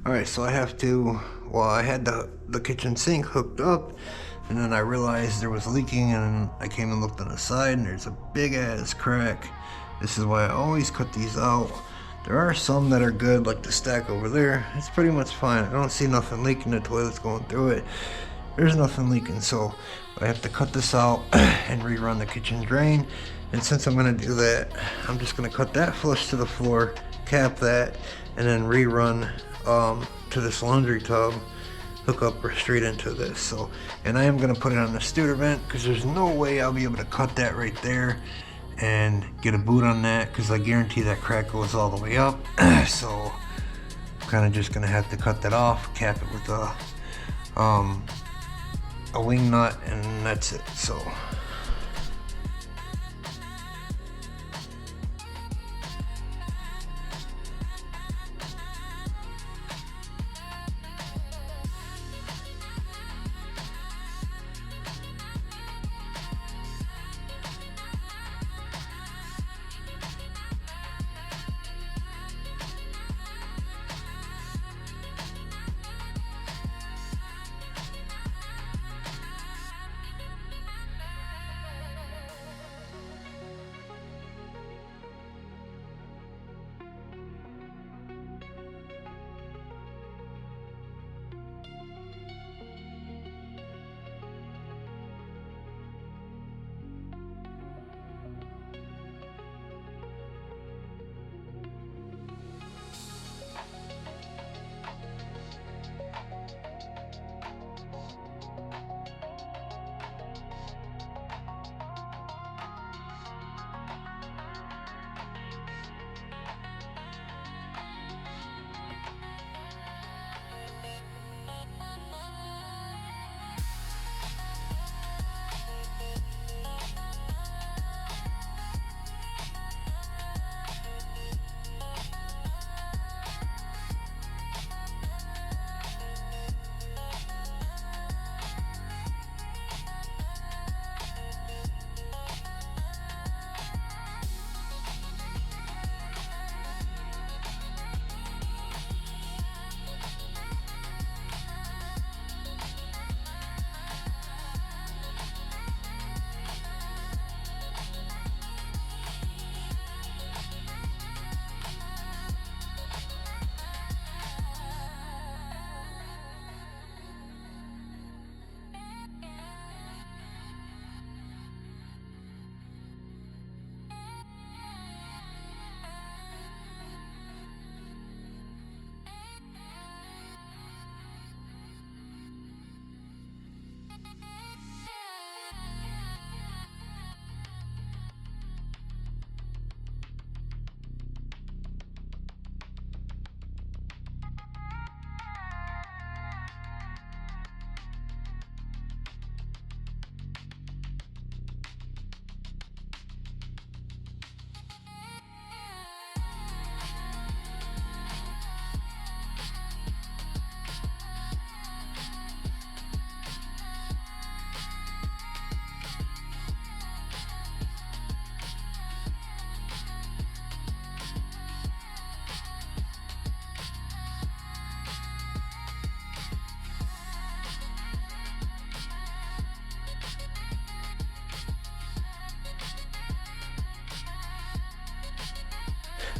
Alright, so I have to, well, I had the kitchen sink hooked up, and then I realized there was leaking, and I came and looked on the side, and there's a big ass crack. This is why I always cut these out. There are some that are good, like the stack over there. It's pretty much fine. I don't see nothing leaking. The toilet's going through it. There's nothing leaking, so I have to cut this out and rerun the kitchen drain. And since I'm gonna do that, I'm just gonna cut that flush to the floor, cap that, and then rerun to this laundry tub, hook up straight into this. So, and I am gonna put it on the Studer vent because there's no way I'll be able to cut that right there and get a boot on that, because I guarantee that crack goes all the way up. So I'm kind of just gonna have to cut that off, cap it with a wing nut, and that's it. So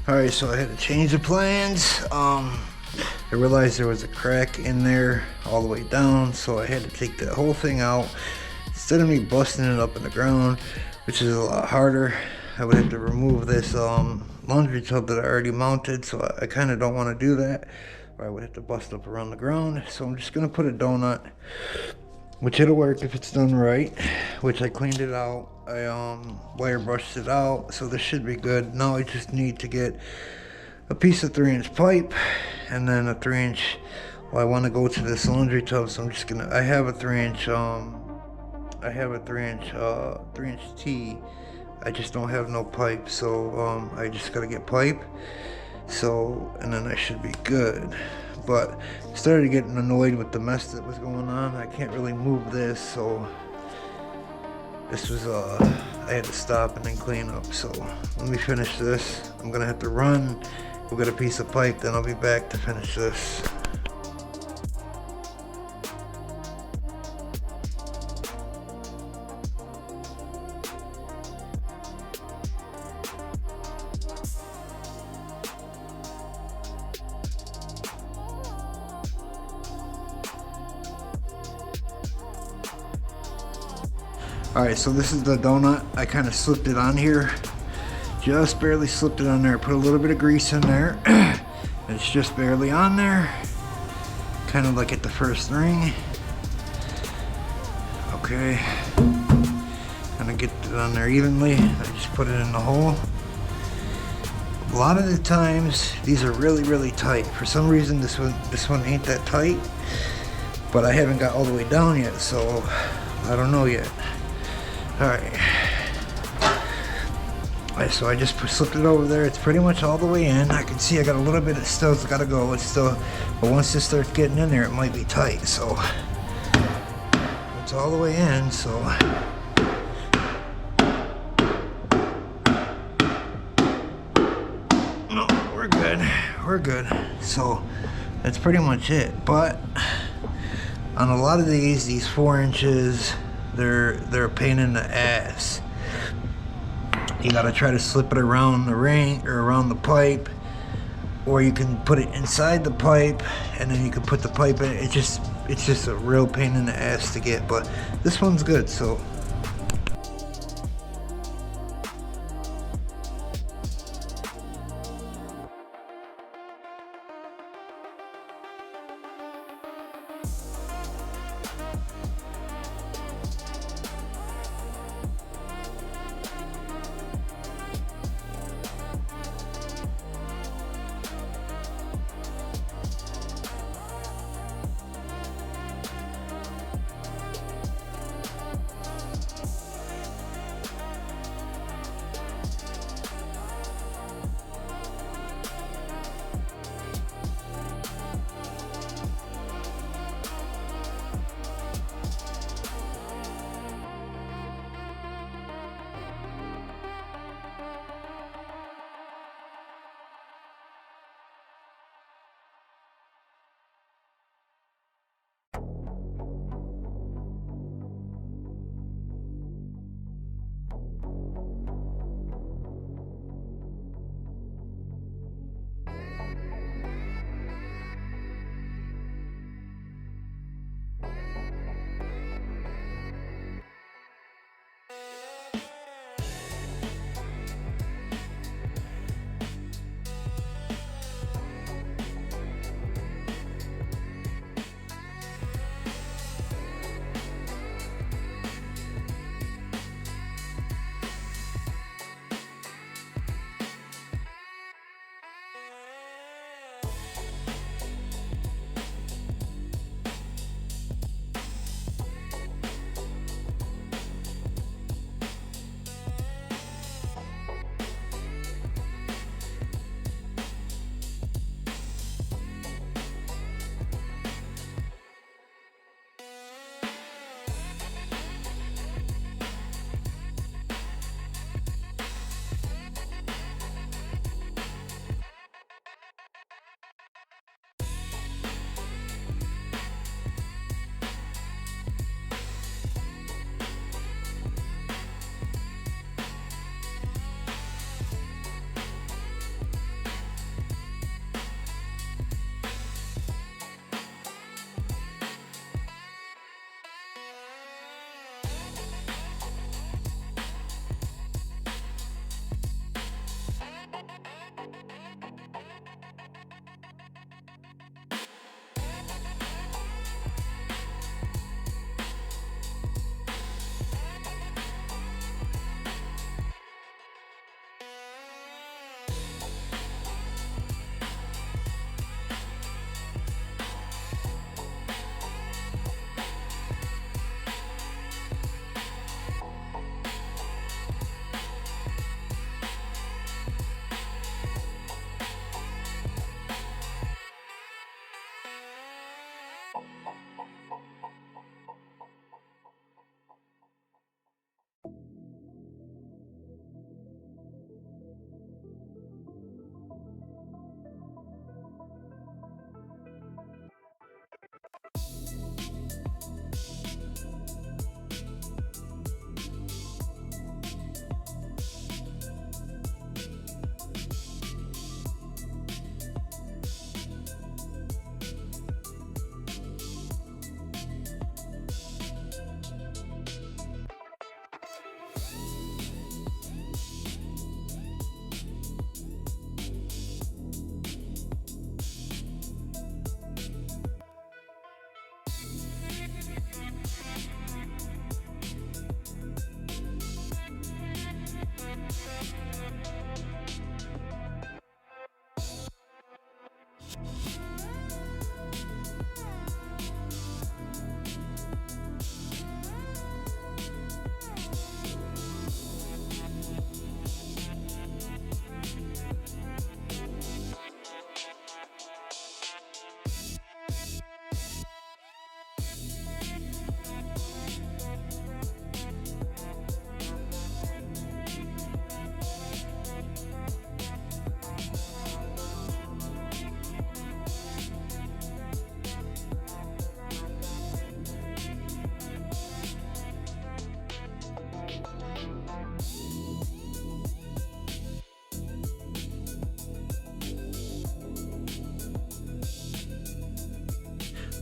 alright, so I had to change the plans. I realized there was a crack in there all the way down, so I had to take the whole thing out. Instead of me busting it up in the ground, which is a lot harder, I would have to remove this laundry tub that I already mounted, so I kind of don't want to do that, or I would have to bust up around the ground. So I'm just going to put a donut, which it'll work if it's done right, which I cleaned it out. I wire brushed it out, so this should be good. Now I just need to get a piece of 3-inch pipe, and then a 3-inch, well, I want to go to this laundry tub, so I'm just gonna, I have a 3-inch T. I just don't have no pipe, so I just gotta get pipe. So, and then I should be good. But I started getting annoyed with the mess that was going on. I can't really move this, so this was I had to stop and then clean up. So let me finish this. I'm gonna have to run, go get a piece of pipe, then I'll be back to finish this. Alright, so this is the donut. I kind of slipped it on here. Just barely slipped it on there. Put a little bit of grease in there. It's just barely on there. Kind of like at the first ring. Okay. Kind of get it on there evenly. I just put it in the hole. A lot of the times, these are really, really tight. For some reason, this one ain't that tight. But I haven't got all the way down yet, so I don't know yet. Alright, so I just slipped it over there. It's pretty much all the way in. I can see I got a little bit, it still's got to go. It's still, but once this starts getting in there, it might be tight. So it's all the way in. So no, we're good. We're good. So that's pretty much it. But on a lot of these 4 inches, they're a pain in the ass. You gotta try to slip it around the ring or around the pipe, or you can put it inside the pipe and then you can put the pipe in. It's just a real pain in the ass to get, but this one's good. So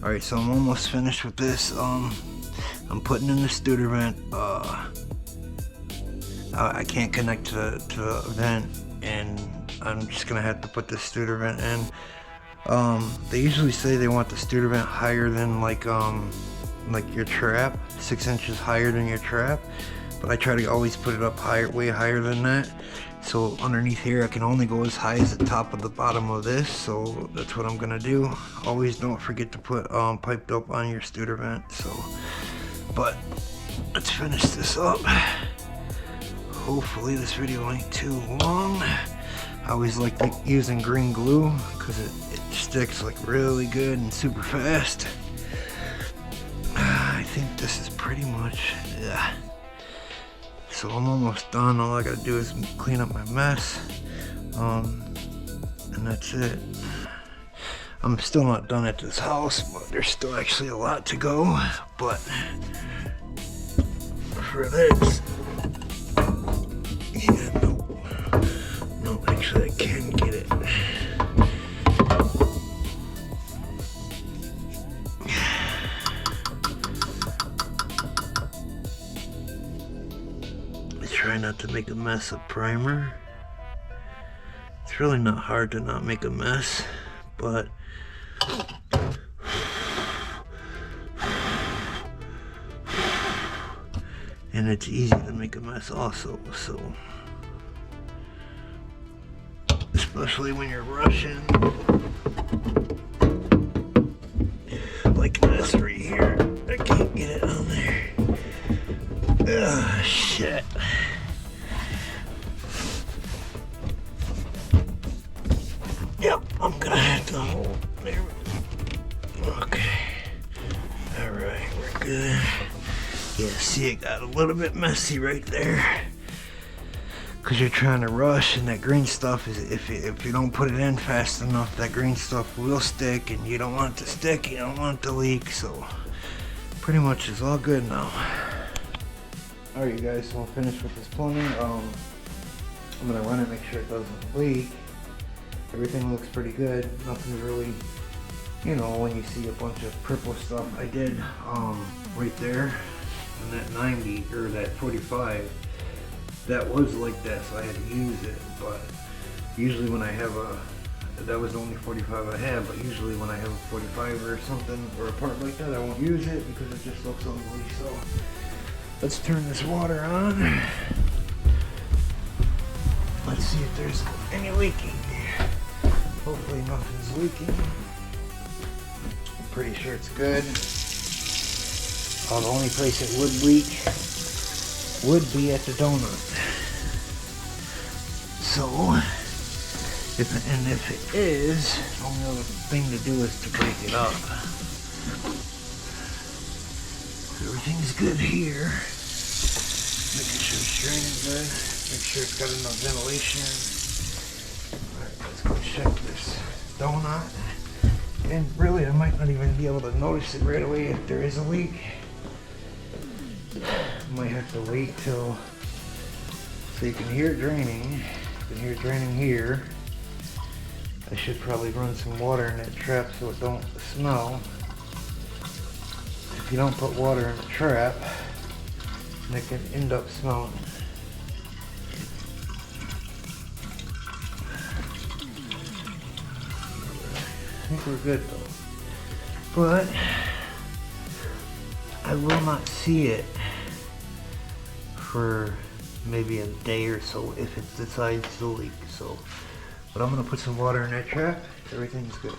Alright, so I'm almost finished with this. I'm putting in the student vent. I can't connect to the vent, and I'm just gonna have to put the student vent in. They usually say they want the student vent higher than like your trap, 6 inches higher than your trap, but I try to always put it up higher, way higher than that. So underneath here I can only go as high as the top of the bottom of this, so that's what I'm gonna do. Always don't forget to put piped up on your student vent. So, but let's finish this up. Hopefully this video ain't too long. I always like using green glue because it sticks like really good and super fast. I think this is pretty much, yeah. So I'm almost done. All I gotta do is clean up my mess, and that's it. I'm still not done at this house, but there's still actually a lot to go. But for this, yeah, no, actually I can get it. Try not to make a mess of primer. It's really not hard to not make a mess, but and it's easy to make a mess also, so especially when you're rushing like this right here. I can't get it on there. Ugh, shit. Yep, I'm gonna have to hold there. Okay. Alright, we're good. Yeah, see, it got a little bit messy right there. Because you're trying to rush, and that green stuff is, if you don't put it in fast enough, that green stuff will stick, and you don't want it to stick, you don't want it to leak, so pretty much it's all good now. Alright, you guys, so I'm finished with this plumbing. I'm gonna run it, make sure it doesn't leak. Everything looks pretty good. Nothing really, you know, when you see a bunch of purple stuff. I did right there on that 90 or that 45. That was like that, so I had to use it. But usually when I have that was the only 45 I had. But usually when I have a 45 or something or a part like that, I won't use it because it just looks ugly. So let's turn this water on. Let's see if there's any leaking. Hopefully nothing's leaking. I'm pretty sure it's good. The only place it would leak would be at the donut. So, if it is, the only other thing to do is to break it up. Everything's good here. Making sure it's draining good. Make sure it's got enough ventilation. Let's go check this donut. And really, I might not even be able to notice it right away if there is a leak. Might have to wait till, so you can hear it draining. You can hear it draining here. I should probably run some water in that trap so it don't smell. If you don't put water in the trap, it can end up smelling. I think we're good though. But I will not see it for maybe a day or so if it decides to leak. So, but I'm gonna put some water in that trap. Everything's good.